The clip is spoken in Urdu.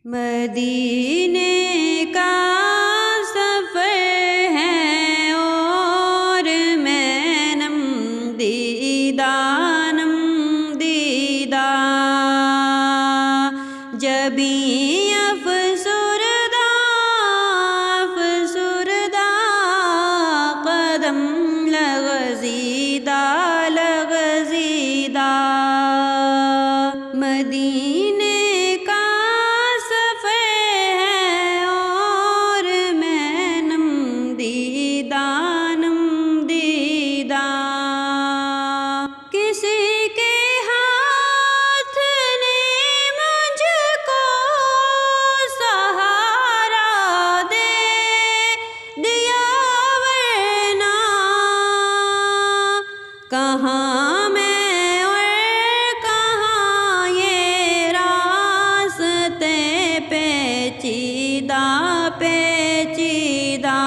مدینے کا سفر ہے اور میں نم دیدہ جبیں افسردہ قدم لغزیدہ مدینے کا سفر ہے اور میں نم دیدہ کسی کے ہاتھ نے مجھ کو سہارا دے دیا ورنہ کہاں میں پیچیدہ